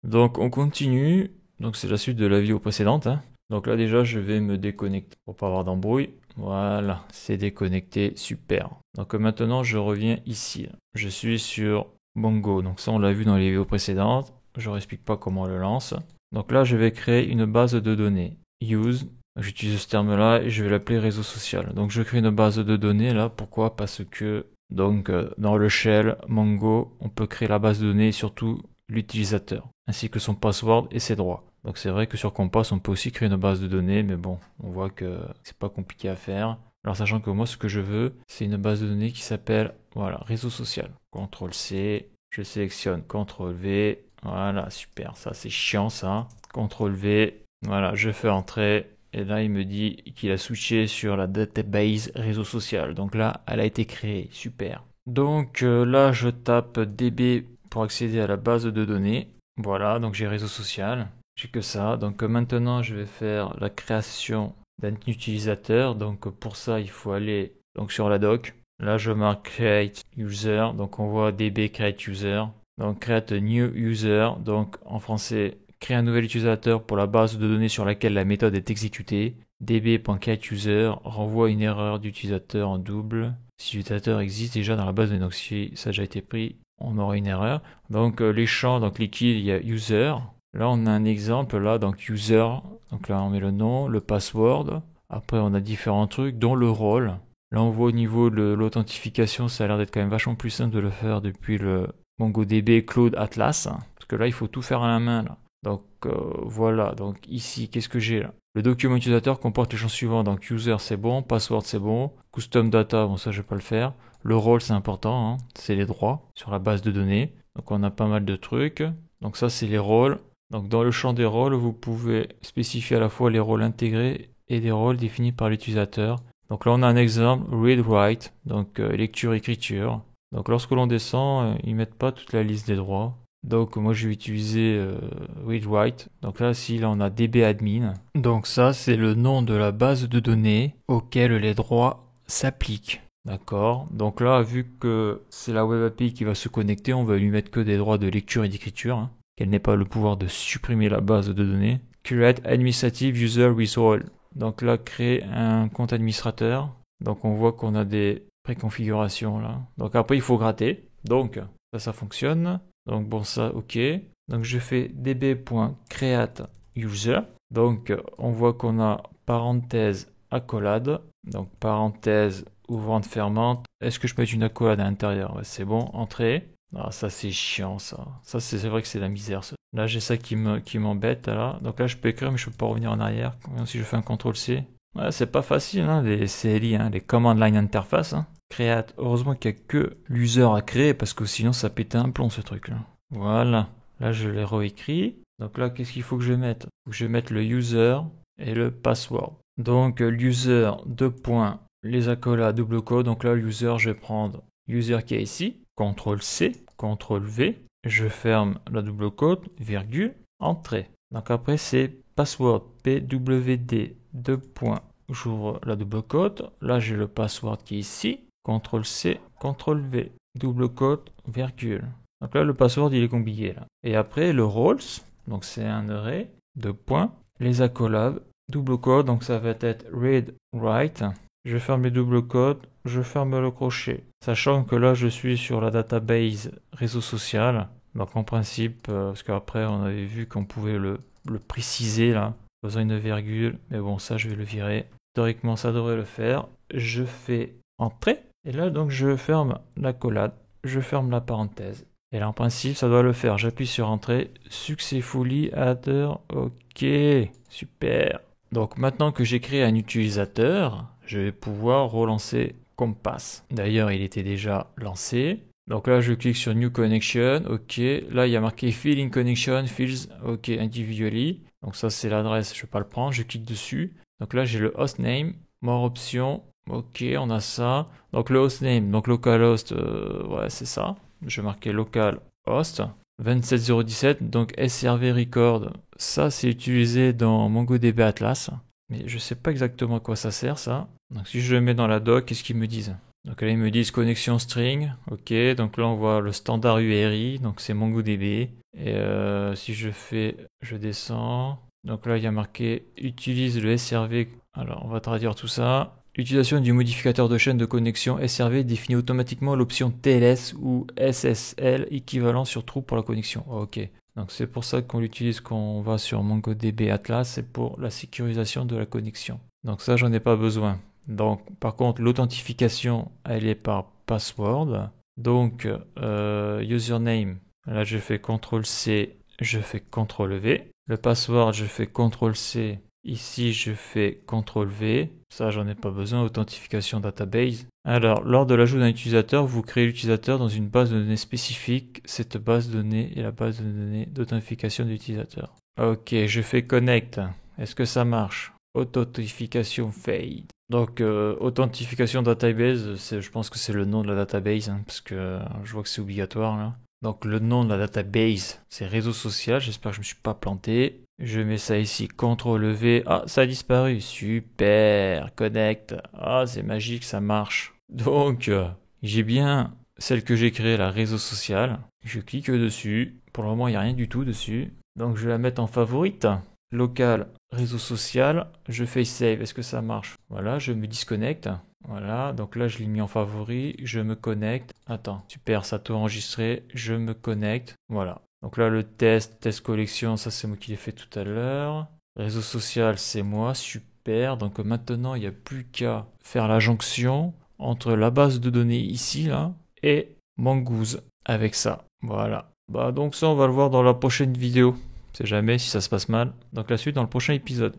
Donc on continue. Donc c'est la suite de la vidéo précédente, hein. Donc là déjà je vais me déconnecter pour pas avoir d'embrouille. Voilà, c'est déconnecté, super. Donc maintenant je reviens ici. Je suis sur Mongo. Donc ça on l'a vu dans les vidéos précédentes. Je ne explique pas comment on le lance. Donc là je vais créer une base de données. Use. J'utilise ce terme-là et je vais l'appeler réseau social. Donc je crée une base de données là. Pourquoi? Parce que donc dans le shell Mongo, on peut créer la base de données et surtout l'utilisateur, ainsi que son password et ses droits. Donc c'est vrai que sur Compass, on peut aussi créer une base de données, mais bon, on voit que c'est pas compliqué à faire. Alors sachant que moi, ce que je veux, c'est une base de données qui s'appelle, voilà, réseau social. CTRL C, je sélectionne CTRL V, voilà, super, ça c'est chiant ça. CTRL V, voilà, je fais entrer, et là il me dit qu'il a switché sur la database réseau social. Donc là, elle a été créée, super. Donc là, je tape DB pour accéder à la base de données. Voilà, donc j'ai réseau social. J'ai que ça. Donc maintenant, je vais faire la création d'un utilisateur. Donc pour ça, il faut aller donc sur la doc. Là, je marque create user. Donc on voit DB create user. Donc create a new user. Donc en français, créer un nouvel utilisateur pour la base de données sur laquelle la méthode est exécutée. db.createUser renvoie une erreur d'utilisateur en double. Si l'utilisateur existe déjà dans la base de données, donc si ça a déjà été pris, on aura une erreur. Donc les champs, donc liquide, il y a user. Là on a un exemple, là donc user, donc là on met le nom, le password. Après on a différents trucs, dont le rôle. Là on voit au niveau de l'authentification, ça a l'air d'être quand même vachement plus simple de le faire depuis le MongoDB Cloud Atlas. Parce que là il faut tout faire à la main là. Donc voilà, donc ici qu'est-ce que j'ai là? Le document utilisateur comporte les champs suivants, donc user c'est bon, password c'est bon, custom data, bon ça je vais pas le faire. Le rôle c'est important, hein, c'est les droits sur la base de données. Donc on a pas mal de trucs. Donc ça c'est les rôles. Donc dans le champ des rôles, vous pouvez spécifier à la fois les rôles intégrés et des rôles définis par l'utilisateur. Donc là on a un exemple, read-write, donc lecture-écriture. Donc lorsque l'on descend, ils mettent pas toute la liste des droits. Donc moi je vais utiliser read-write. Donc là on a dbadmin. Donc ça c'est le nom de la base de données auquel les droits s'appliquent. D'accord. Donc là vu que c'est la web API qui va se connecter, on va lui mettre que des droits de lecture et d'écriture, hein, qu'elle n'ait pas le pouvoir de supprimer la base de données. Create administrative user with role. Donc là créer un compte administrateur. Donc on voit qu'on a des préconfigurations là. Donc après il faut gratter. Donc ça fonctionne. Donc bon ça ok. Donc je fais db.createUser. Donc on voit qu'on a parenthèse accolade. Donc parenthèse ouvrante fermante. Est-ce que je peux mettre une accolade à l'intérieur? Ouais, c'est bon, entrée. Ah ça c'est chiant ça. Ça c'est vrai que c'est la misère ça. Là j'ai ça qui m'embête là. Donc là je peux écrire mais je peux pas revenir en arrière. Même si je fais un CTRL C. Ouais, c'est pas facile hein, les CLI, hein, les Command Line Interface. Hein. Create. Heureusement qu'il n'y a que l'user à créer parce que sinon ça pétait un plomb ce truc là. Voilà. Là je l'ai réécrit. Donc là qu'est-ce qu'il faut que je mette? Faut que je mette le user et le password. Donc l'user 2 points, les accolades double code. Donc là l'user je vais prendre user qui est ici. CTRL C, CTRL V. Je ferme la double quote, virgule, entrée. Donc après c'est password pwd 2 points. J'ouvre la double quote. Là j'ai le password qui est ici. CTRL C, CTRL V, double quote, virgule. Donc là le password il est compliqué là. Et après le roles, donc c'est un array, 2 points. Les accolades, double quote, donc ça va être read, write. Je ferme les doubles quotes, je ferme le crochet. Sachant que là je suis sur la database réseau social. Donc en principe, parce qu'après on avait vu qu'on pouvait le préciser là, besoin d'une virgule, mais bon ça je vais le virer. Théoriquement ça devrait le faire. Je fais entrée, et là donc je ferme l'accolade, je ferme la parenthèse. Et là en principe ça doit le faire. J'appuie sur entrée, successfully adder, ok, super. Donc maintenant que j'ai créé un utilisateur, je vais pouvoir relancer Compass. D'ailleurs, il était déjà lancé. Donc là, je clique sur New Connection. OK. Là, il y a marqué Fill in Connection, Fills, OK, individually. Donc ça, c'est l'adresse. Je ne vais pas le prendre. Je clique dessus. Donc là, j'ai le hostname. More options. OK, on a ça. Donc le hostname, donc localhost, ouais, c'est ça. Je vais marquer localhost. 27017, donc SRV Record. Ça, c'est utilisé dans MongoDB Atlas. Mais je sais pas exactement à quoi ça sert ça. Donc si je le mets dans la doc, qu'est-ce qu'ils me disent? Donc là, ils me disent connexion string. Ok, donc là, on voit le standard URI. Donc c'est MongoDB. Et si je descends. Donc là, il y a marqué utilise le SRV. Alors, on va traduire tout ça. L'utilisation du modificateur de chaîne de connexion SRV définit automatiquement l'option TLS ou SSL équivalent sur true pour la connexion. Ok. Donc c'est pour ça qu'on l'utilise quand on va sur MongoDB Atlas, c'est pour la sécurisation de la connexion. Donc ça, j'en ai pas besoin. Donc par contre, l'authentification, elle est par password. Donc username, là je fais CTRL-C, je fais CTRL-V. Le password, je fais CTRL-C. Ici, je fais CTRL-V. Ça, j'en ai pas besoin. Authentification database. Alors, lors de l'ajout d'un utilisateur, vous créez l'utilisateur dans une base de données spécifique. Cette base de données est la base de données d'authentification de l'utilisateur. Ok, je fais connect. Est-ce que ça marche? Authentification fade. Donc, authentification database, je pense que c'est le nom de la database, hein, parce que je vois que c'est obligatoire là. Donc, le nom de la database, c'est réseau social. J'espère que je ne me suis pas planté. Je mets ça ici, CTRL-V. Ah, ça a disparu. Super, connect. Ah, c'est magique, ça marche. Donc, j'ai bien celle que j'ai créée, la réseau social. Je clique dessus. Pour le moment, il n'y a rien du tout dessus. Donc, je vais la mettre en favorite. Local, réseau social. Je fais save. Est-ce que ça marche? Voilà, je me disconnecte. Voilà, donc là, je l'ai mis en favori. Je me connecte. Attends, super, ça a tout enregistré. Je me connecte. Voilà. Donc là, le test collection, ça c'est moi qui l'ai fait tout à l'heure. Réseau social, c'est moi, super. Donc maintenant, il n'y a plus qu'à faire la jonction entre la base de données ici, là, et Mongoose avec ça. Voilà. Bah donc ça, on va le voir dans la prochaine vidéo. On sait jamais si ça se passe mal. Donc la suite dans le prochain épisode.